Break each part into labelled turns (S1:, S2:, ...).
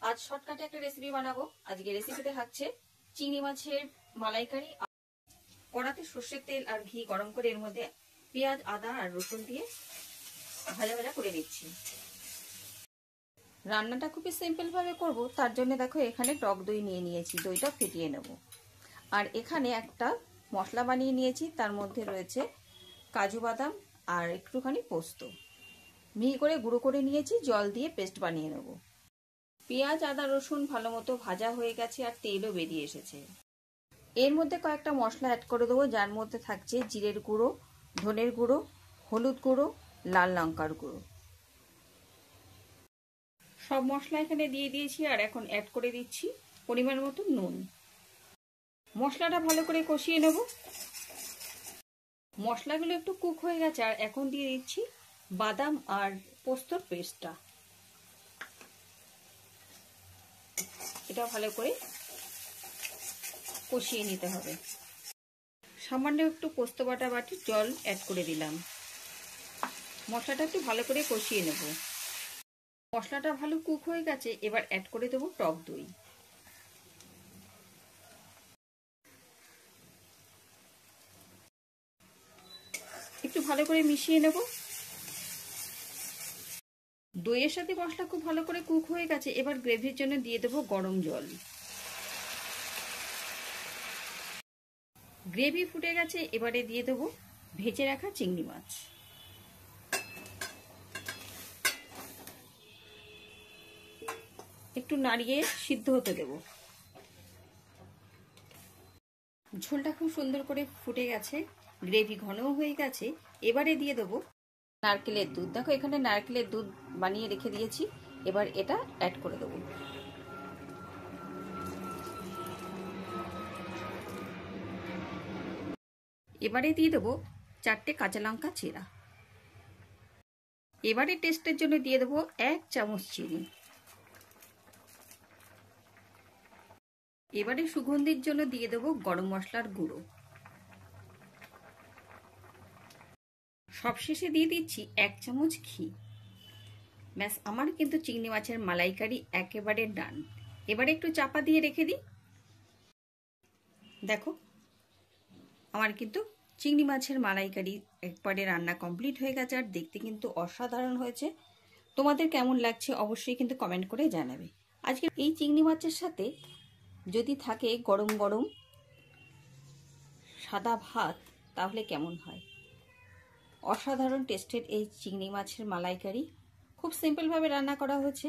S1: আজ শর্টকাটে একটা রেসিপি বানাবো। আজকে রেসিপিতে থাকছে চিংড়ি মাছের মালাইকারি। কড়াতে সর্ষের তেল আর ঘি গরম করে এর মধ্যে পেঁয়াজ, আদা আর রসুন দিয়ে ভাজা ভাজা করে নিচ্ছি। রান্নাটা খুবই সিম্পল ভাবে করব, তার জন্য দেখো এখানে টক দই নিয়ে নিয়েছি, দইটা ফেটিয়ে নেব। আর এখানে একটা মশলা বানিয়ে নিয়েছি, তার মধ্যে রয়েছে কাজু বাদাম আর একটুখানি পোস্ত, মিহি করে গুঁড়ো করে নিয়েছি, জল দিয়ে পেস্ট বানিয়ে নেব। পেঁয়াজ, আদা, রসুন ভালো মতো ভাজা হয়ে গেছে আর তেলও বেরিয়ে এসেছে। এর মধ্যে কয়েকটা মশলা অ্যাড করে দেবো, যার মধ্যে থাকছে জিরের গুঁড়ো, ধনের গুঁড়ো, হলুদ গুঁড়ো, লাল লঙ্কার গুঁড়ো। সব মশলা এখানে দিয়ে দিয়েছি আর এখন অ্যাড করে দিচ্ছি পরিমাণ মতো নুন। মশলাটা ভালো করে কষিয়ে নেব। মশলাগুলো একটু কুক হয়ে গেছে আর এখন দিয়ে দিচ্ছি বাদাম আর পোস্তর পেস্টটা। এটা ভালো করে কষিয়ে নিতে হবে। সামান্য একটু পোস্ত বাটা বাটি জল অ্যাড করে দিলাম। মশলাটা একটু ভালো করে কষিয়ে নেব। মশলাটা ভালো কুক হয়ে গেছে, এবার অ্যাড করে দেবো টক দই। একটু ভালো করে মিশিয়ে নেব। দইয়ের সাথে মশলা খুব ভালো করে কুক হয়ে গেছে, এবার গ্রেভির জন্য দিয়ে দেবো গরম জল। গ্রেভি ফুটে গেছে, এবারে দিয়ে দেবো ভেজে রাখা চিংড়ি মাছ। একটু নাড়িয়ে সিদ্ধ হতে দেব। ঝোলটা খুব সুন্দর করে ফুটে গেছে, গ্রেভি ঘনও হয়ে গেছে, এবারে দিয়ে দেবো নারকেলের দুধ। দেখো এখানে নারকেলের দুধ বানিয়ে রেখে দিয়েছি, এবার এটা অ্যাড করে দেবো। এবারে দিয়ে দেবো 4টে কাঁচা লঙ্কা চেরা। এবারে টেস্টের জন্য দিয়ে দেবো 1 চামচ চিনি। এবারে সুগন্ধির জন্য দিয়ে দেবো গরম মশলার গুঁড়ো। সবশেষে দিয়ে দিচ্ছি 1 চামচ ঘি। ব্যাস, আমার কিন্তু চিংড়ি মাছের মালাইকারি একেবারে ডান। এবারে একটু চাপা দিয়ে রেখে দিই। দেখো আমার কিন্তু চিংড়ি মাছের মালাইকারি একবারে রান্না কমপ্লিট হয়ে গেছে আর দেখতে কিন্তু অসাধারণ হয়েছে। তোমাদের কেমন লাগছে অবশ্যই কিন্তু কমেন্ট করে জানাবে। আজকে এই চিংড়ি মাছের সাথে যদি থাকে গরম গরম সাদা ভাত, তাহলে কেমন হয়। অসাধারণ টেস্টের এই চিংড়ি মাছের মালাইকারি খুব সিম্পলভাবে রান্না করা হয়েছে।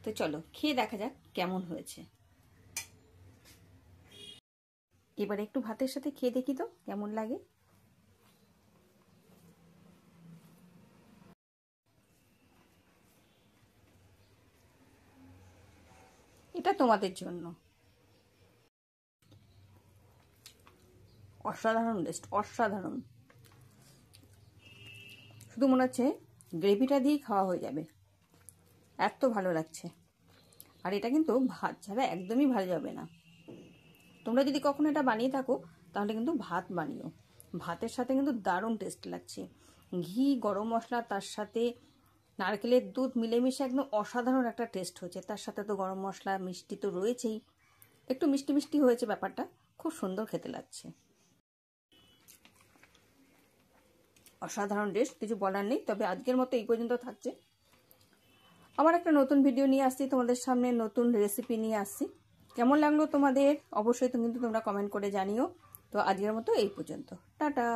S1: তো চলো খেয়ে দেখা যাক কেমন হয়েছে। এবার একটু ভাতের সাথে খেয়ে দেখি তো কেমন লাগে। এটা তোমাদের জন্য। অসাধারণ টেস্ট, অসাধারণ। শুধু মনে হচ্ছে গ্রেভিটা দিয়েই খাওয়া হয়ে যাবে, এত ভালো লাগছে। আর এটা কিন্তু ভাত ছাড়া একদমই ভালো যাবে না। তোমরা যদি কখনো এটা বানিয়ে থাকো তাহলে কিন্তু ভাত বানিও, ভাতের সাথে কিন্তু দারুণ টেস্ট লাগছে। ঘি, গরম মশলা, তার সাথে নারকেলের দুধ মিলেমিশে একদম অসাধারণ একটা টেস্ট হয়েছে। তার সাথে তো গরম মশলা, মিষ্টি তো রয়েছেই, একটু মিষ্টি মিষ্টি হয়েছে ব্যাপারটা, খুব সুন্দর খেতে লাগছে। অসাধারণ টেস্ট, কিছু বলার নেই। তবে আজকের মতো এই পর্যন্ত থাকছে। আবার একটা নতুন ভিডিও নিয়ে আসছি তোমাদের সামনে, নতুন রেসিপি নিয়ে আসছি। কেমন লাগলো তোমাদের অবশ্যই কিন্তু তোমরা কমেন্ট করে জানিও। তো আজকের মতো এই পর্যন্ত, টাটা।